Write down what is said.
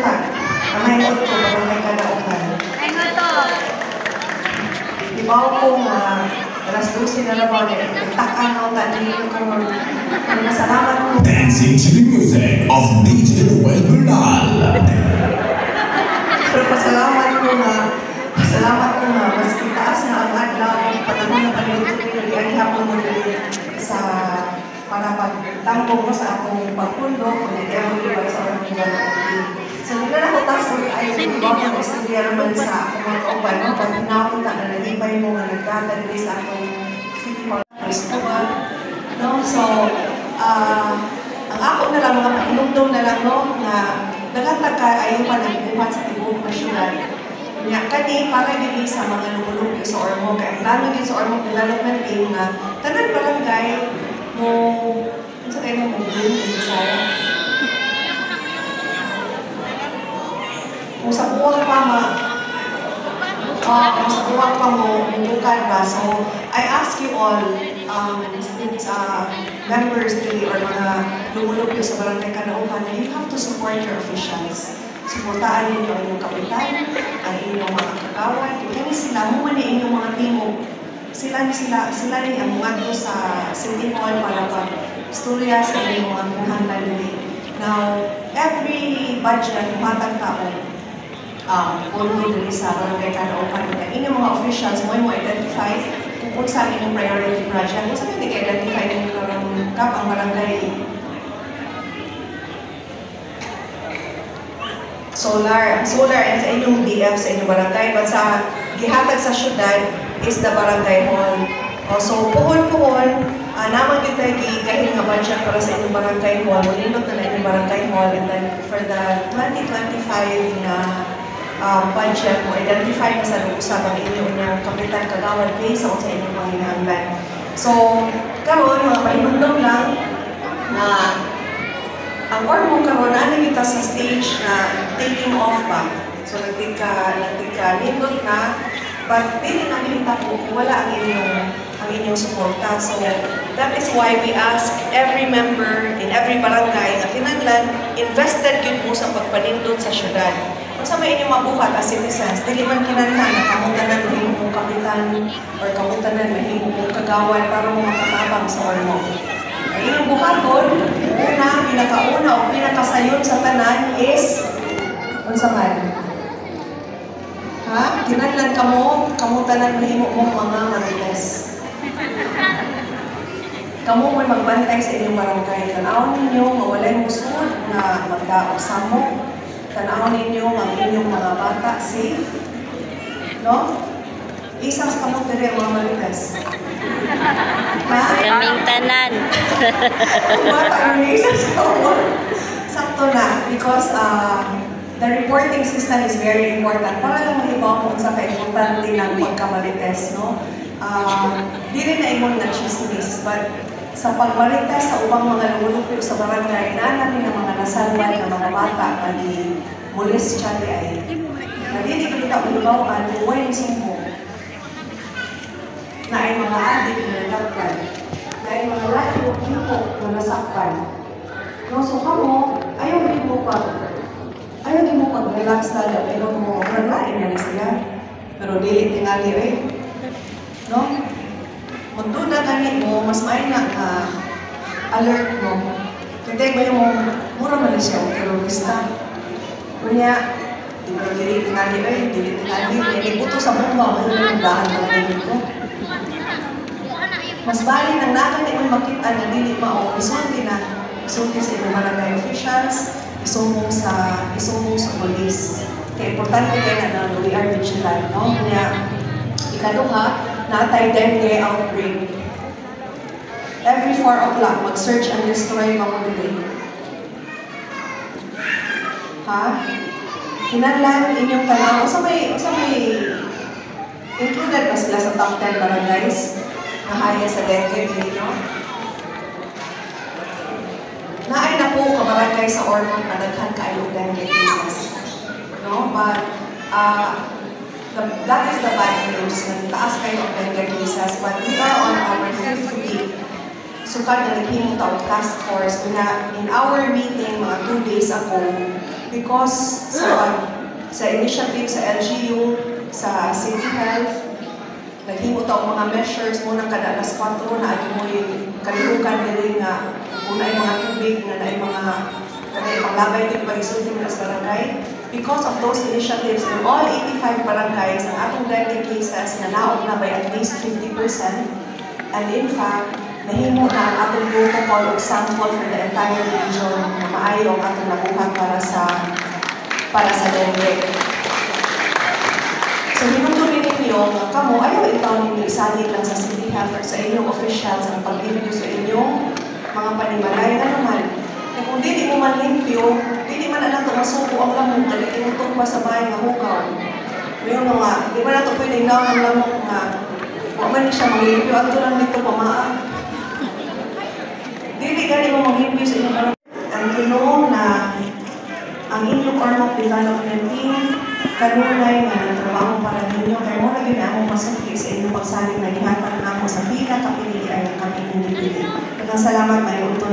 ka. Mahingod ko, barangay Kadaukan. Ibaw ko alas 12 na naman, nagtakan ako kanina ko. Salamat ko. Dancing to the music of DJ Ruel Bernal. Pero pasalamat ko nga, mas kitaas na ang adlaw, panahon na paniluto ko yung hapon mo sa para pagtangkong mo sa akong pagpundo, kung hindi ako ibay sa orang iwan. So, hindi na ako taso ay iwan ko sa naman sa akong mga kauban. Pag hinapon na nalibay mo nga nagdagad sa akong city hall festival. So, ang ako na lang, mga painumdum na lang, na naghatag ka ayaw pa nag-iwan sa tibok na syudad. Nga kani para dili sa mga lumulog sa Ormoc, kaya lalo din sa Ormoc Development Team na tanan barangay mo unsa kay mo din sa kung sa buwang pa mo bukan ba. So I ask you all members dili or mga lumulog sa barangay Kadaukan, you have to support your officials. Suportaan ninyo ang inyong kapitan, ang inyong mga kagawad. Kaya sila, muna inyong mga timog. Sila ni ang mga sa City Hall para pag-istorya sa inyong mga kuhantan nila. Now, every budget, matang taon, puno din sa barangay Kadaukan. Inyong mga officials, mo identify kung sa inyong priority project. Kung saan hindi ka-identify ninyo ang barangay solar and sa inyong DF sa inyong barangay, but sa gihatag sa syudad is the barangay hall. So puhon-puhon, naman kita kahit nga budget para sa inyong barangay hall, mulindot na inyong barangay hall, and then for the 2025 na budget mo, identify na sa lusa ang inyong kapitan kagawad based sa inyong panginahanglan. So karon mga painundong lang na ang Ormoc karon ani kita sa stage na taking off pa. So nagtika nindot na, but dili na kita po wala ang inyong suporta. So that is why we ask every member in every barangay na kinahanglan invested gyud mo sa pagpanindot sa syudad. Kung sa may inyong mabuhat as citizens, dili man kinahanglan na kamutanan mahimo mong kapitan or kamutanan mahimo mong kagawad para mo makatabang sa Ormoc. Ang inyong buhaton, pinakauna o pinakasayon sa tanan is unsa man? Ha? Kinahanglan kamutanan mahimo mong mga marites. Kamu may magbantay sa inyong barangay. Tanawon ninyo nga walay musud na magdaog samok. Tanawon ninyo ang inyong mga bata safe. No? Isang sa kamot diri ang mga marites. Kaming tanan. Bata ang isang sa kamot. Sakto na. Because the reporting system is very important. Para lang mahibaw kung sa ka-importante ng pagkamarites, no? Di rin na imong na-chismis, but sa pagmarites sa ubang mga lumulupyo sa barangay, namin ng mga nasalwan ng mga bata na di mulis siya di ay. Nandini ko kita ulibawan, huwag yung sumpo. Na ay mga adik na nagkakpan. Na ay mga layo, hipo na nasakpan. No, so kamo, ayaw din mo pag-relax talaga, pero mo ranain na siya. Pero dili tingali eh. No? Kung na gani mo, mas may na alert mo. Hindi ba yung mura man siya o terorista. Kunya, dili tingali eh, dili tingali. Nilibuto sa bomba, ano na yung dahan na nilito. Mas bali nang nakan na yung makita na dili mao, isulti sa inyong barangay officials, isumbong sa police. Kaya importante kayo na we are vigilant, no? Kaya ikaduha, natay dengue outbreak. Every 4 o'clock, mag-search and destroy mga today. Ha? Kinahanglan inyong tanaw. Sa may included ba sila sa top 10 barangays na haya sa dengue, no? Naay na po kabarangay sa Ormoc na daghan kayo dengue cases. No? But that is the bad news. Nagtaas kayo ang dengue cases. But we are on our 5th week. Sukad na naghimong taong task force. In our meeting, mga 2 days ago, because sa initiative sa LGU, sa City Health, naghimo ta og mga measures muna kada alas 4 na ato mo'y kalihukan diri nga una ay mga tubig nga na ay mga panglabay din pag-isulti mo sa barangay. Because of those initiatives in all 85 barangays, ang atong dengue cases na naog na by at least 50%. And in fact, nahimo na ang atong protocol o sample for the entire region na maayo ang atong nakuha para sa dengue. So, hinutunin ninyo nga kamo, ayaw itaw ninyo isalit lang sa City Health or sa inyong officials ang pag-review sa inyong mga panimalay. Ano man, kung di mo man limpyo, di man na ito masuko ang lamong, dali imutong pa sa bahay nga hukaw. Ngayon nga, di ba na ito pwedeng daw ang lamong nga, huwag man siya maglimpyo, at ito lang dito pamaan. Di gani mo maglimpyo sa inyong barangay. Ang tulong na ang inyong form of development team, kanunay nga nagtrabaho para ninyo, kaya mo na ginamong masukli sa inyong pagsaling na ihatag na ako sa pinakapili ay ang kami individual. Salamat, may utol